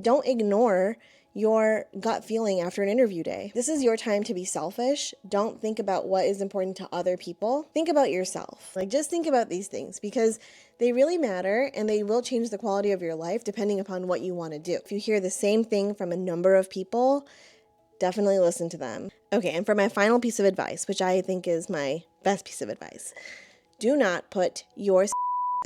Don't ignore your gut feeling after an interview day. This is your time to be selfish. Don't think about what is important to other people. Think about yourself. Just think about these things because they really matter and they will change the quality of your life depending upon what you want to do. If you hear the same thing from a number of people, definitely listen to them. Okay, and for my final piece of advice, which I think is my best piece of advice, do not put your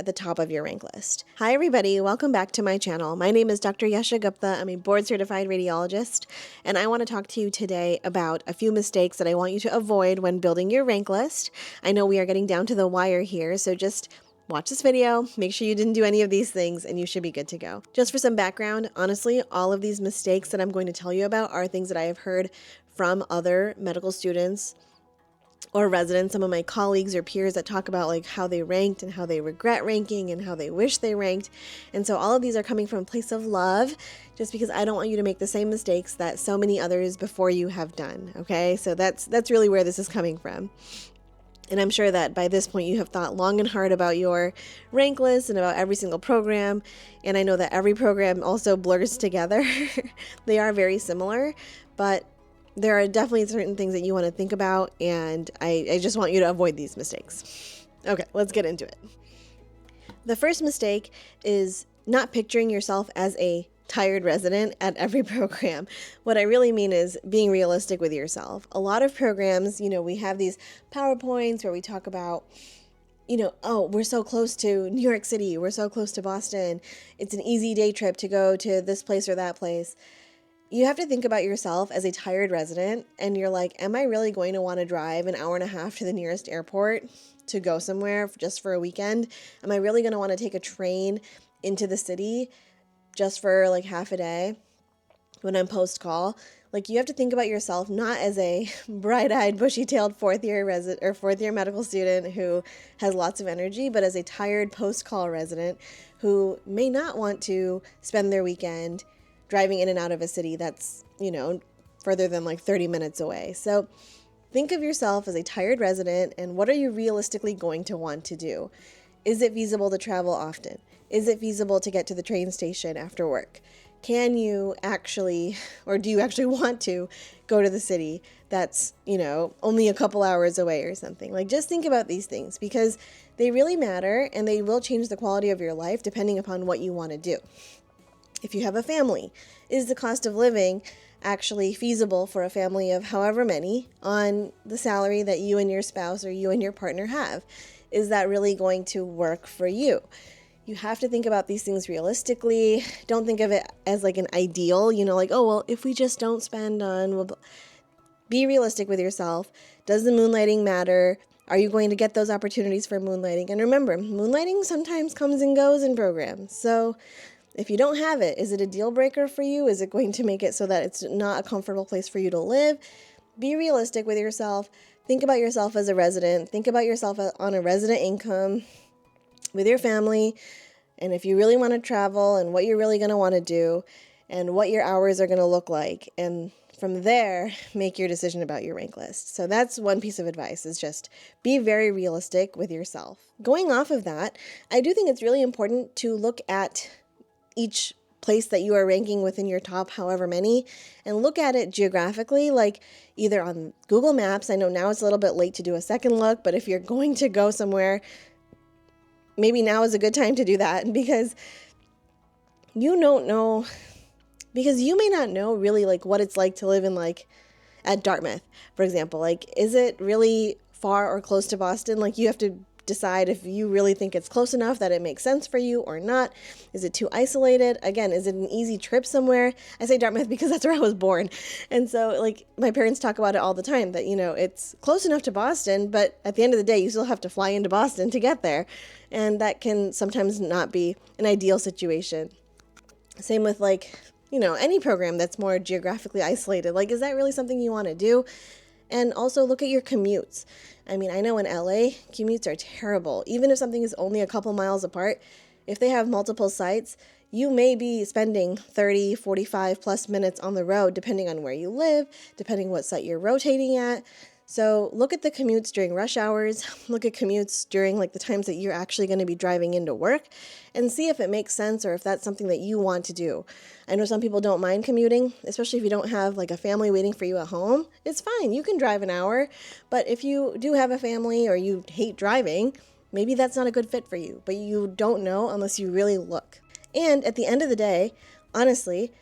at the top of your rank list. Hi everybody, welcome back to my channel. My name is Dr. Yasha Gupta. I'm a board certified radiologist, and I want to talk to you today about a few mistakes that I want you to avoid when building your rank list. I know we are getting down to the wire here, so just watch this video, make sure you didn't do any of these things, and you should be good to go. Just for some background, honestly, all of these mistakes that I'm going to tell you about are things that I have heard from other medical students or residents, some of my colleagues or peers that talk about how they ranked and how they regret ranking and how they wish they ranked. And so all of these are coming from a place of love, just because I don't want you to make the same mistakes that so many others before you have done. Okay, so that's really where this is coming from. And I'm sure that by this point you have thought long and hard about your rank list and about every single program. And I know that every program also blurs together. They are very similar, but there are definitely certain things that you want to think about, and I just want you to avoid these mistakes. Okay, let's get into it. The first mistake is not picturing yourself as a tired resident at every program. What I really mean is being realistic with yourself. A lot of programs, we have these PowerPoints where we talk about, oh, we're so close to New York City, we're so close to Boston, it's an easy day trip to go to this place or that place. You have to think about yourself as a tired resident, and you're like, am I really going to want to drive an hour and a half to the nearest airport to go somewhere just for a weekend? Am I really going to want to take a train into the city just for half a day when I'm post-call? You have to think about yourself not as a bright-eyed, bushy-tailed fourth-year medical student who has lots of energy, but as a tired post-call resident who may not want to spend their weekend driving in and out of a city that's, further than 30 minutes away. So think of yourself as a tired resident, and what are you realistically going to want to do? Is it feasible to travel often? Is it feasible to get to the train station after work? Can you actually, or do you actually want to go to the city that's, only a couple hours away or something? Just think about these things because they really matter and they will change the quality of your life depending upon what you want to do. If you have a family, is the cost of living actually feasible for a family of however many on the salary that you and your spouse or you and your partner have? Is that really going to work for you? You have to think about these things realistically. Don't think of it as an ideal, oh, well, if we just don't spend on, be realistic with yourself. Does the moonlighting matter? Are you going to get those opportunities for moonlighting? And remember, moonlighting sometimes comes and goes in programs. So if you don't have it, is it a deal breaker for you? Is it going to make it so that it's not a comfortable place for you to live? Be realistic with yourself. Think about yourself as a resident. Think about yourself on a resident income with your family. And if you really want to travel and what you're really going to want to do and what your hours are going to look like. And from there, make your decision about your rank list. So that's one piece of advice, is just be very realistic with yourself. Going off of that, I do think it's really important to look at each place that you are ranking within your top however many and look at it geographically, either on Google Maps. I know now it's a little bit late to do a second look, but if you're going to go somewhere, maybe now is a good time to do that because you may not know really what it's like to live in at Dartmouth, for example. Is it really far or close to Boston? You have to decide if you really think it's close enough that it makes sense for you or not. Is it too isolated? Again, is it an easy trip somewhere? I say Dartmouth because that's where I was born. And so my parents talk about it all the time that, it's close enough to Boston, but at the end of the day, you still have to fly into Boston to get there. And that can sometimes not be an ideal situation. Same with any program that's more geographically isolated. Is that really something you want to do? And also look at your commutes. I mean, I know in LA, commutes are terrible. Even if something is only a couple miles apart, if they have multiple sites, you may be spending 30, 45 plus minutes on the road, depending on where you live, depending what site you're rotating at. So look at the commutes during rush hours, look at commutes during like the times that you're actually going to be driving into work, and see if it makes sense or if that's something that you want to do. I know some people don't mind commuting, especially if you don't have like a family waiting for you at home. It's fine, you can drive an hour, but if you do have a family or you hate driving, maybe that's not a good fit for you, but you don't know unless you really look. And at the end of the day, honestly,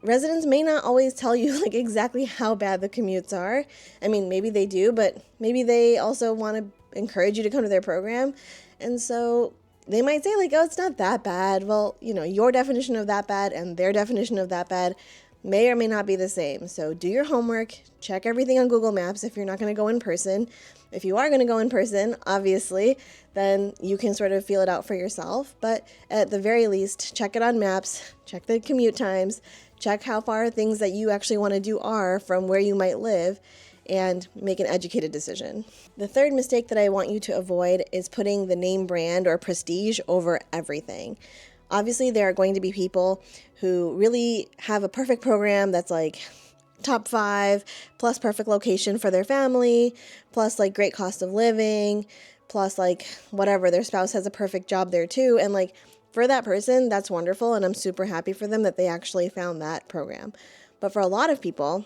residents may not always tell you like exactly how bad the commutes are. I mean, maybe they do, but maybe they also want to encourage you to come to their program. And so they might say like, oh, it's not that bad. Well, your definition of that bad and their definition of that bad may or may not be the same. So do your homework, check everything on Google Maps if you're not going to go in person. If you are going to go in person, obviously, then you can sort of feel it out for yourself. But at the very least, check it on maps, check the commute times, check how far things that you actually want to do are from where you might live, and make an educated decision. The third mistake that I want you to avoid is putting the name brand or prestige over everything. Obviously, there are going to be people who really have a perfect program that's like top 5, plus perfect location for their family, plus like great cost of living, plus like whatever, their spouse has a perfect job there too. And like for that person, that's wonderful. And I'm super happy for them that they actually found that program. But for a lot of people,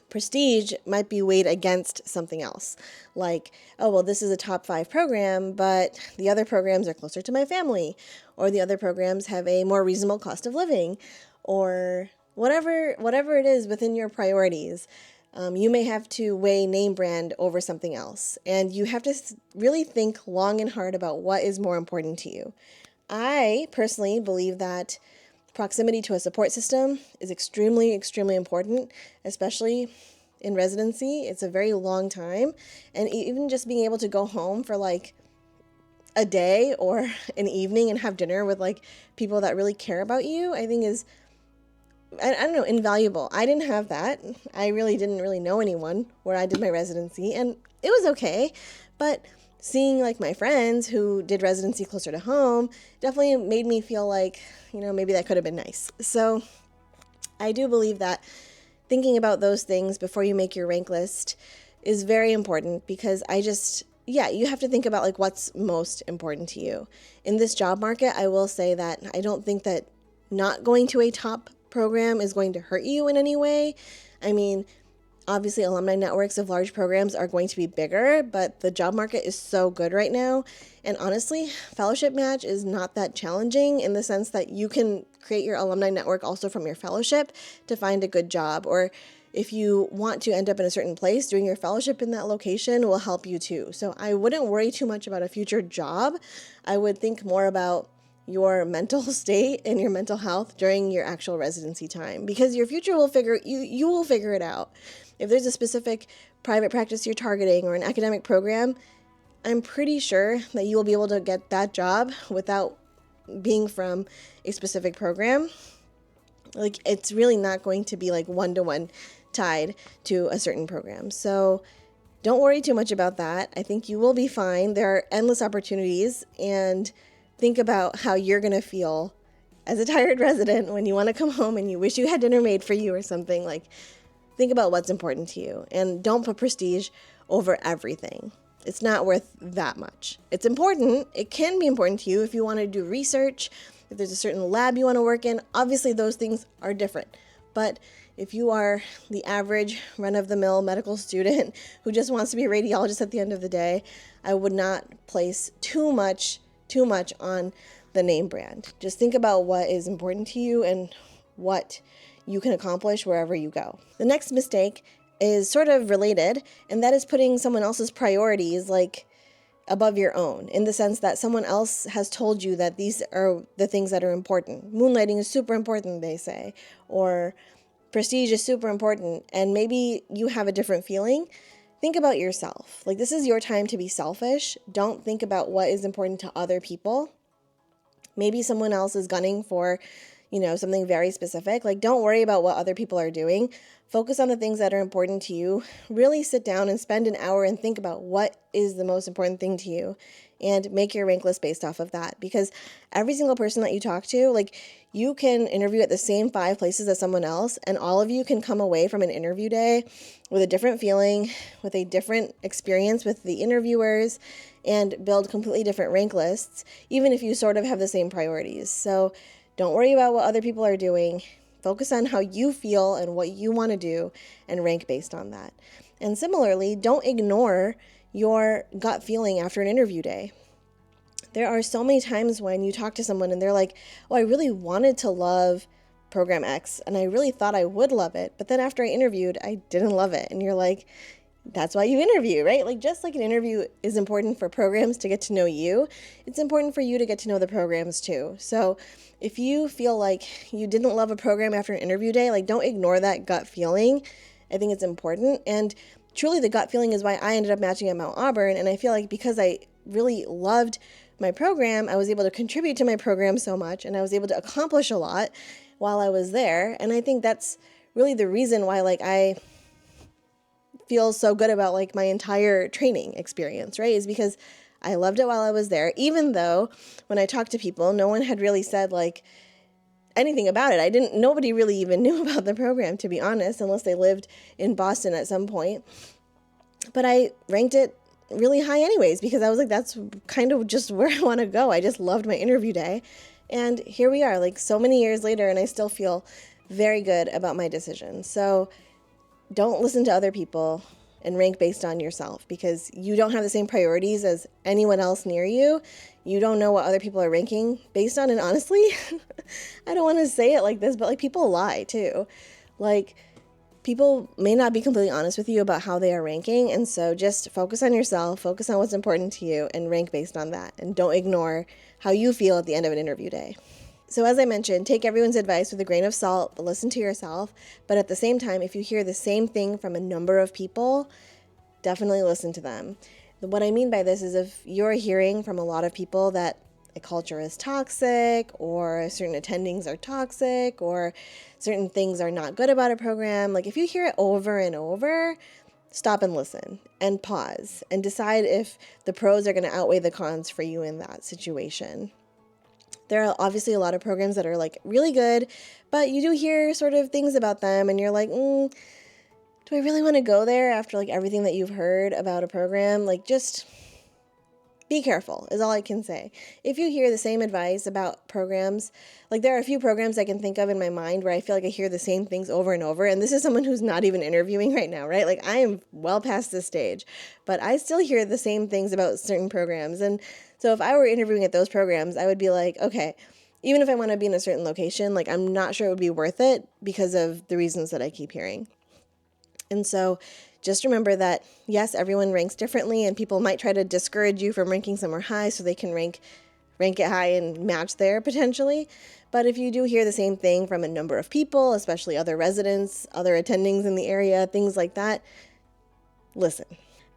prestige might be weighed against something else. Like, oh, well, this is a top 5 program, but the other programs are closer to my family, or the other programs have a more reasonable cost of living, or whatever it is within your priorities. You may have to weigh name brand over something else. And you have to really think long and hard about what is more important to you. I personally believe that proximity to a support system is extremely, extremely important, especially in residency. It's a very long time. And even just being able to go home for like a day or an evening and have dinner with like people that really care about you, I think is, I don't know, invaluable. I didn't have that. I didn't really know anyone where I did my residency, and it was okay. But seeing like my friends who did residency closer to home definitely made me feel like, maybe that could have been nice. So I do believe that thinking about those things before you make your rank list is very important, because you have to think about like what's most important to you. In this job market, I will say that I don't think that not going to a top program is going to hurt you in any way. I mean, obviously alumni networks of large programs are going to be bigger, but the job market is so good right now. And honestly, fellowship match is not that challenging in the sense that you can create your alumni network also from your fellowship to find a good job. Or if you want to end up in a certain place, doing your fellowship in that location will help you too. So I wouldn't worry too much about a future job. I would think more about your mental state and your mental health during your actual residency time, because your future will you will figure it out. If there's a specific private practice you're targeting or an academic program, I'm pretty sure that you will be able to get that job without being from a specific program. Like, it's really not going to be like one-to-one tied to a certain program. So don't worry too much about that. I think you will be fine. There are endless opportunities, and think about how you're going to feel as a tired resident when you want to come home and you wish you had dinner made for you or something. Like, think about what's important to you, and don't put prestige over everything. It's not worth that much. It's important. It can be important to you if you want to do research, if there's a certain lab you want to work in. Obviously, those things are different. But if you are the average run-of-the-mill medical student who just wants to be a radiologist at the end of the day, I would not place too much on the name brand. Just think about what is important to you and what you can accomplish wherever you go. The next mistake is sort of related, and that is putting someone else's priorities like above your own, in the sense that someone else has told you that these are the things that are important. Moonlighting is super important, they say, or prestige is super important, and maybe you have a different feeling. Think about yourself. Like, this is your time to be selfish. Don't think about what is important to other people. Maybe someone else is gunning for, something very specific, like don't worry about what other people are doing. Focus on the things that are important to you. Really sit down and spend an hour and think about what is the most important thing to you and make your rank list based off of that. Because every single person that you talk to, like you can interview at the same 5 places as someone else, and all of you can come away from an interview day with a different feeling, with a different experience with the interviewers, and build completely different rank lists, even if you sort of have the same priorities. So don't worry about what other people are doing. Focus on how you feel and what you want to do and rank based on that. And similarly, don't ignore your gut feeling after an interview day. There are so many times when you talk to someone and they're like, oh, I really wanted to love program X and I really thought I would love it. But then after I interviewed, I didn't love it. And you're like, that's why you interview, right? Like just like an interview is important for programs to get to know you, it's important for you to get to know the programs too. So if you feel like you didn't love a program after an interview day, like don't ignore that gut feeling. I think it's important. And truly the gut feeling is why I ended up matching at Mount Auburn. And I feel like because I really loved my program, I was able to contribute to my program so much and I was able to accomplish a lot while I was there. And I think that's really the reason why like I feel so good about like my entire training experience, right? Is because I loved it while I was there, even though when I talked to people, no one had really said like anything about it. Nobody really even knew about the program, to be honest, unless they lived in Boston at some point. But I ranked it really high anyways, because I was like, that's kind of just where I want to go. I just loved my interview day. And here we are, like so many years later, and I still feel very good about my decision. So don't listen to other people and rank based on yourself, because you don't have the same priorities as anyone else near you. You don't know what other people are ranking based on. And honestly, I don't want to say it like this, but like people lie too. Like people may not be completely honest with you about how they are ranking. And so just focus on yourself, focus on what's important to you and rank based on that. And don't ignore how you feel at the end of an interview day. So as I mentioned, take everyone's advice with a grain of salt, but listen to yourself. But at the same time, if you hear the same thing from a number of people, definitely listen to them. What I mean by this is if you're hearing from a lot of people that a culture is toxic, or certain attendings are toxic, or certain things are not good about a program, like if you hear it over and over, stop and listen and pause and decide if the pros are going to outweigh the cons for you in that situation. There are obviously a lot of programs that are like really good, but you do hear sort of things about them and you're like, do I really want to go there after like everything that you've heard about a program? Like just be careful is all I can say. If you hear the same advice about programs, like there are a few programs I can think of in my mind where I feel like I hear the same things over and over. And this is someone who's not even interviewing right now, right? Like I am well past this stage, but I still hear the same things about certain programs. And so if I were interviewing at those programs, I would be like, okay, even if I want to be in a certain location, like I'm not sure it would be worth it because of the reasons that I keep hearing. And so just remember that, yes, everyone ranks differently and people might try to discourage you from ranking somewhere high so they can rank it high and match there potentially. But if you do hear the same thing from a number of people, especially other residents, other attendings in the area, things like that, listen.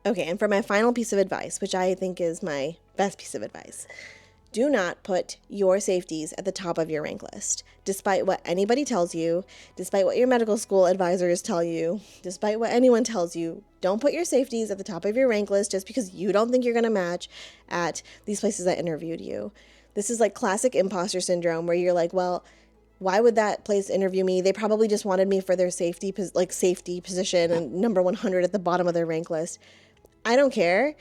Okay, and for my final piece of advice, which I think is my best piece of advice, do not put your safeties at the top of your rank list. Despite what anybody tells you, despite what your medical school advisors tell you, despite what anyone tells you, don't put your safeties at the top of your rank list just because you don't think you're going to match at these places that interviewed you. This is like classic imposter syndrome where you're like, well, why would that place interview me? They probably just wanted me for their safety position and number 100 at the bottom of their rank list. I don't care.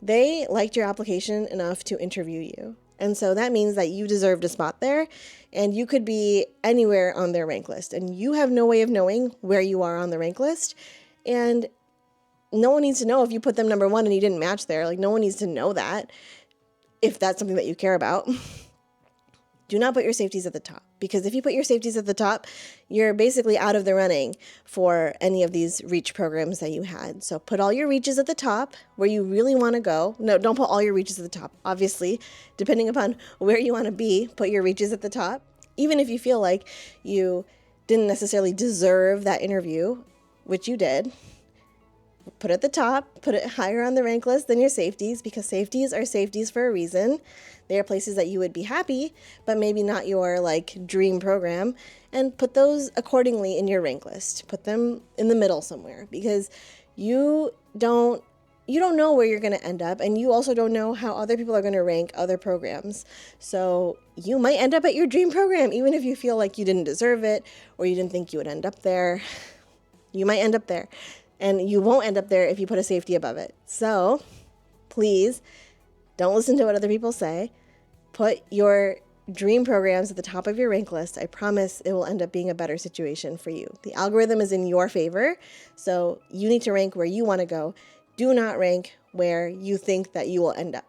They liked your application enough to interview you. And so that means that you deserved a spot there and you could be anywhere on their rank list and you have no way of knowing where you are on the rank list. And no one needs to know if you put them number 1 and you didn't match there. Like no one needs to know that if that's something that you care about. Do not put your safeties at the top, because if you put your safeties at the top, you're basically out of the running for any of these reach programs that you had. So put all your reaches at the top where you really want to go. No, don't put all your reaches at the top. Obviously, depending upon where you want to be, put your reaches at the top. Even if you feel like you didn't necessarily deserve that interview, which you did, put it at the top, put it higher on the rank list than your safeties, because safeties are safeties for a reason. They are places that you would be happy, but maybe not your like dream program, and put those accordingly in your rank list. Put them in the middle somewhere, because you don't know where you're going to end up, and you also don't know how other people are going to rank other programs. So you might end up at your dream program, even if you feel like you didn't deserve it or you didn't think you would end up there. You might end up there, and you won't end up there if you put a safety above it. So please don't listen to what other people say. Put your dream programs at the top of your rank list. I promise it will end up being a better situation for you. The algorithm is in your favor, so you need to rank where you want to go. Do not rank where you think that you will end up.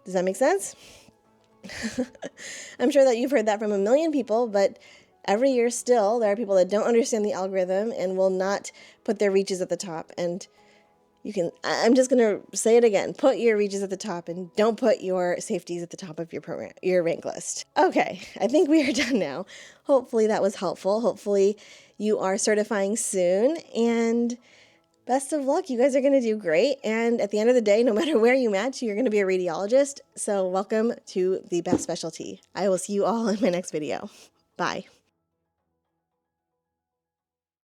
Does that make sense? I'm sure that you've heard that from a million people, but every year still there are people that don't understand the algorithm and will not put their reaches at the top. And I'm just going to say it again. Put your reaches at the top and don't put your safeties at the top of your rank list. Okay, I think we are done now. Hopefully that was helpful. Hopefully you are certifying soon, and best of luck. You guys are going to do great. And at the end of the day, no matter where you match, you're going to be a radiologist. So welcome to the best specialty. I will see you all in my next video. Bye.